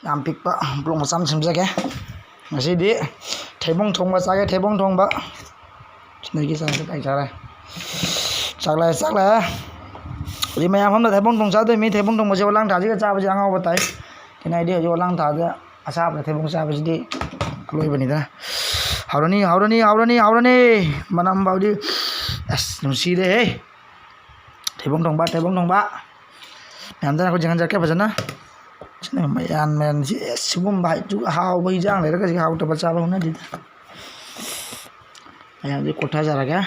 ꯌꯥꯝ ꯄꯤꯛꯄ ꯕ꯭ꯂꯣꯛ ꯃꯆꯥ ꯑꯃ ꯁꯦꯝꯖꯒꯦ ꯉꯁꯤꯗꯤ ꯊꯩꯕꯣꯡ ꯊꯣꯡꯕ ꯆꯥꯒꯦ ꯊꯩꯕꯣꯡ ꯊꯣꯡꯕ ꯁꯤꯗꯒꯤ ꯆꯥꯛꯁꯦ ꯆꯥꯔꯦ ꯆꯥꯛꯂꯛꯑꯦ ꯍꯧꯖꯤꯛ ꯃꯌꯥꯝ ꯐꯝꯅ ꯊꯩꯕꯣꯡ ꯊꯣꯡ ꯆꯥꯗꯣꯏꯃꯤ ꯊꯩꯕꯣꯡ ꯊꯣꯡꯕꯁꯦ ꯋꯥꯂꯥꯡ ꯊꯥꯁꯤꯒ ꯆꯥꯕꯁꯦ ꯑꯉꯥꯎꯕ ꯇꯥꯏ ꯀꯩꯅꯣ ꯍꯥꯏꯗꯤ ꯍꯧꯖꯤꯛ ꯋꯥꯂꯥꯡ ꯊꯥꯗ ꯑꯁꯥꯕꯗ ꯊꯩꯕꯣꯡ ꯆꯥꯕꯁꯤꯗꯤ ꯑꯂꯣꯏꯕꯅꯤꯗꯅ ꯍꯥꯎꯔꯅꯤ ꯃꯅꯝ ꯐꯥꯎꯗꯤ ꯑꯁ ꯅꯨꯡꯁꯤꯔꯦꯍꯦ ꯊꯩꯕꯣꯡ ꯊꯣꯡꯕ ꯃꯌꯥꯝꯗꯅ ꯑꯩꯈꯣꯏ ꯌꯦꯡꯍꯟꯖꯔꯛꯀꯦ ꯐꯖꯅ ꯃꯌꯥꯟꯁꯤ ꯁꯤꯒꯨꯝꯕ ꯍꯥꯎꯕ ꯍꯤꯟꯖꯥꯡ ꯂꯩꯔꯒꯁꯤ ꯍꯥꯎꯇꯕ ꯆꯥꯕ ꯍꯧꯅꯗꯦꯗ ꯃꯌꯥꯝꯁꯤ ꯀꯣꯠꯊꯖꯔꯒꯦ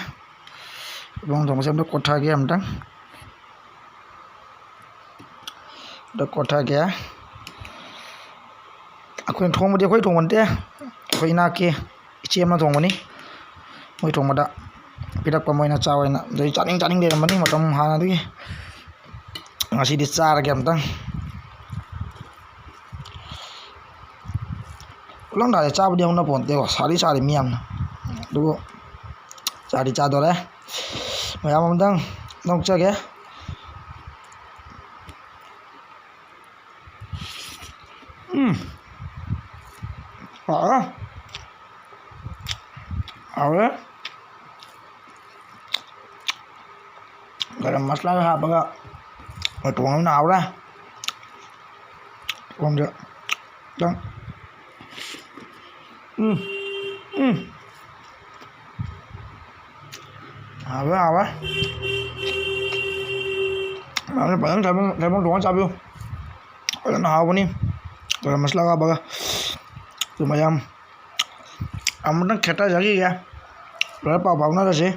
ꯊꯩꯕꯣꯡ ꯊꯣꯡꯕꯁꯦ ꯑꯝꯇ ꯀꯣꯠꯊꯒꯦ ꯑꯝꯇꯪ ꯀꯣꯠꯊꯒꯦ ꯑꯩꯈꯣꯏꯅ ꯊꯣꯡꯕꯗꯤ ꯑꯩꯈꯣꯏ ꯊꯣꯡꯕ ꯅꯠꯇꯦ ꯑꯩꯈꯣꯏ ꯏꯅꯥꯛꯀꯤ ꯏꯆꯦ ꯑꯃ ꯊꯣꯡꯕꯅꯤ ꯃꯣꯏ ꯊꯣꯡꯕꯗ ꯄꯤꯔꯛꯄ ꯃꯣꯏꯅ ꯆꯥꯎꯑꯣꯅ ꯑꯗꯩ ꯆꯥꯅꯤꯡ ꯂꯩꯔꯝꯕꯅꯤ ꯃꯇꯝ ꯍꯥꯟꯅꯗꯒꯤ ꯉꯁꯤꯗꯤ ꯆꯥꯔꯒꯦ ꯑꯝꯇꯪ ꯋꯥꯂꯥꯡ ꯊꯥꯁꯦ ꯆꯥꯕꯗꯤ ꯍꯧꯅ ꯄꯣꯟꯇꯦꯀꯣ ꯁꯥꯗꯤ ꯃꯤ ꯌꯥꯝꯅ ꯑꯗꯨꯕꯨ ꯆꯥꯗꯣꯔꯦ ꯃꯌꯥꯝ ꯑꯃꯇꯪ ꯅꯣꯛꯆꯒꯦ ꯍꯥꯎꯔꯦ ꯒꯔꯝ ꯃꯁꯂꯥꯒ ꯍꯥꯞꯄꯒ ꯊꯣꯡꯉꯕꯅꯤꯅ ꯍꯥꯎꯔꯦ ꯊꯣꯡꯁꯦ ꯈꯤꯇꯪ ꯍꯥꯎꯔꯦ ꯐꯖꯅ ꯊꯩꯕꯣꯡ ꯊꯣꯡꯉ ꯆꯥꯕꯤꯌꯨ ꯐꯖꯅ ꯍꯥꯎꯕꯅꯤ ꯒꯔꯝ ꯃꯁꯂꯥꯒ ꯍꯥꯞꯄꯒ ꯑꯗꯨ ꯃꯌꯥꯝ ꯑꯃꯨꯛꯇꯪ ꯈꯦꯠꯇꯖꯈꯤꯒꯦ ꯂꯣꯏꯔ ꯄꯥꯎ ꯐꯥꯎꯅꯔꯁꯤ